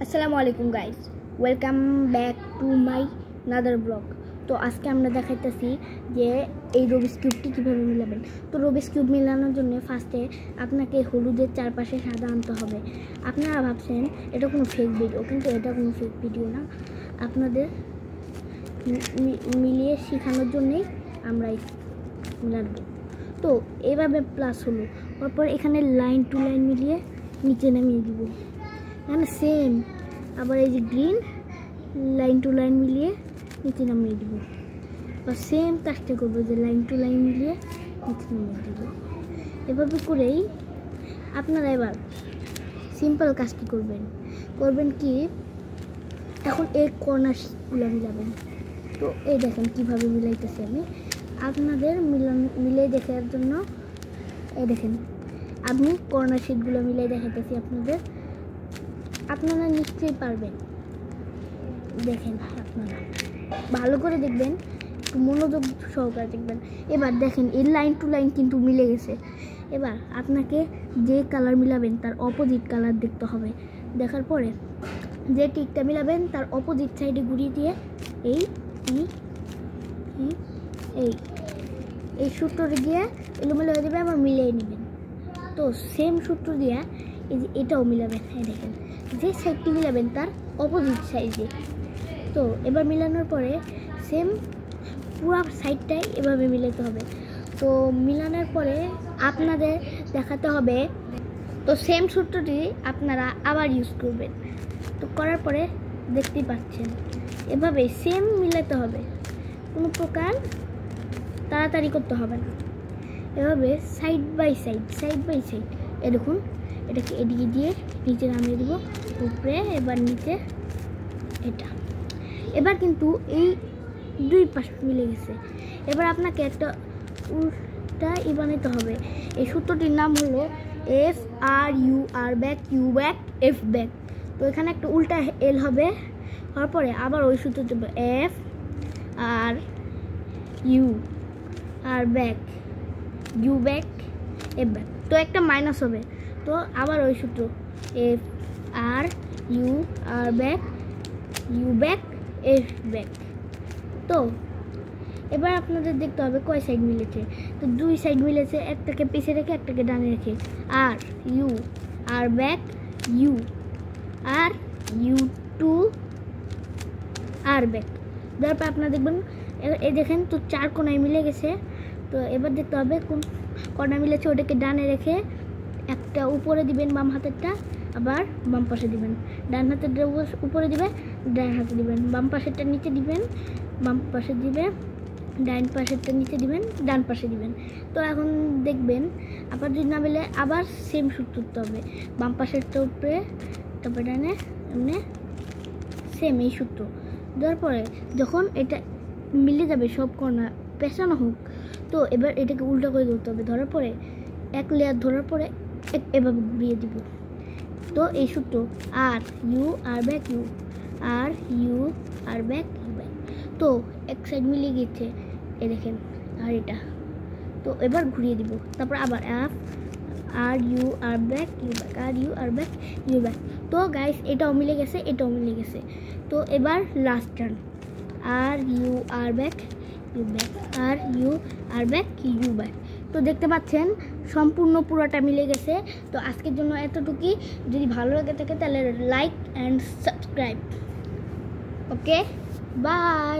আসসালামু আলাইকুম guys, welcome back to my another blog. তো আজকে আমরা দেখাইতেছি যে এই রবিস কিউবটি কীভাবে মিলাবেন। তো রবিস কিউব মিলানোর জন্য ফার্স্টে আপনাকে হলুদের চারপাশে সাদা আনতে হবে। আপনারা ভাবছেন এটা কোনো ফেক ভিডিও, কিন্তু এটা কোনো ফেক ভিডিও না। আপনাদের মিলিয়ে শেখানোর জন্যেই আমরা মিলাবো। তো এইভাবে প্লাস হলো, তারপর এখানে লাইন টু লাইন মিলিয়ে নিচে নামিয়ে দিব। এখানে সেম আবার এই যে গ্রিন লাইন টু লাইন মিলিয়ে নিচে নামিয়ে দিব, বা সেম কাজটা করবো যে লাইন টু লাইন মিলিয়ে নিচে নামিয়ে দিব। এভাবে করেই আপনারা এবার সিম্পল কাজটি করবেন কি, এখন এই কর্নারগুলো মিলাবেন। তো এই দেখেন কীভাবে মিলাইতেছি আমি আপনাদের মিলিয়ে দেখার জন্য। এই দেখেন আমি কর্নার শিটগুলো মিলিয়ে দেখাইতেছি আপনারা নিশ্চয়ই পারবেন। দেখেন আপনারা ভালো করে দেখবেন, একটু মনোযোগ সহকারে দেখবেন। এবার দেখেন এই লাইন টু লাইন কিন্তু মিলে গেছে। এবার আপনাকে যে কালার মিলাবেন তার অপোজিট কালার দেখতে হবে। দেখার পরে যে টিকটা মিলাবেন তার অপোজিট সাইডে ঘুরিয়ে দিয়ে এই সূত্রটা দিয়ে এলোমেলো হয়ে যাবে, আবার মিলিয়ে নেবেন। তো সেম সূত্র দিয়ে এই যে এটাও মিলাবেন। হ্যাঁ দেখেন যে সাইডটি মিলাবেন তার অপোজিট সাইডে। তো এবার মিলানোর পরে সেম পুরো সাইডটাই এভাবে মিলাতে হবে। তো মিলানোর পরে আপনাদের দেখাতে হবে। তো সেম সূত্রটি আপনারা আবার ইউজ করবেন। তো করার পরে দেখতেই পাচ্ছেন এভাবে সেম মিলাতে হবে, কোনো প্রকার তাড়াতাড়ি করতে হবে না। এভাবে সাইড বাই সাইড এ দেখুন, এটাকে এদিকে দিয়ে নিচে নামিয়ে দেবো, উপরে এবার নিচে এটা। এবার কিন্তু এই দুই পাশ মিলে গেছে। এবার আপনাকে একটা উল্টা বানাতে হবে। এই সূত্রটির নাম হলো FR back U back F back. তো এখানে একটা উল্টা এল হবে, হওয়ার পরে আবার ওই সূত্র দেবো FR back U back F back. তো একটা মাইনাস হবে, তো আবার ওই সূত্র FR back U back F back. তো এবার আপনাদের দেখতে হবে কয় সাইড মিলেছে। তো দুই সাইড মিলেছে, একটাকে পিছে রেখে একটাকে ডানে রেখে। আর ব্যাক ইউ টু আর ব্যাক। তারপর আপনারা দেখবেন এই দেখেন তো চার কোণায় মিলে গেছে। তো এবার দেখতে হবে কোন কোণা মিলেছে, ওটাকে ডানে রেখে একটা উপরে দিবেন বাম হাতেরটা, আবার বাম পাশে দিবেন। ডান হাতেরটা উপরে দিবে, ডান হাতে দিবেন। বাম পাশেরটা নিচে দিবেন, বাম পাশে দিবে। ডান পাশেরটা নিচে দিবেন, ডান পাশে দিবেন। তো এখন দেখবেন আবার যদি না মিলে আবার সেম সূত্র দিতে হবে। বাম পাশেরটা উপরে, তারপরে ডানে, এমনি সেম এই সূত্র দেওয়ার পরে যখন এটা মিলে যাবে সব কর্নার পেঁচানো হোক, তো এবার এটাকে উল্টো করে ধরতে হবে। ধরার পরে এক লেয়ার ধরার পরে এভাবে ঘুরিয়ে দিব। তো এই সূত্র আর ব্যাক আর ব্যাক তো এক সাইড মিলিয়ে গেছে, এ দেখেন। আর এটা তো এবার ঘুরিয়ে দিব, তারপর আবার আর ব্যাক ইউ ব্যাক। তো গাইস এটাও মিলে গেছে, এটাও মিলে গেছে। তো এবার last turn R back U back. তো দেখতে পাচ্ছেন সম্পূর্ণ পুরোটা মিলে গেছে। তো আজকের জন্য এতটুকুই। যদি ভালো লাগে থাকে তাহলে like and subscribe. Okay, by.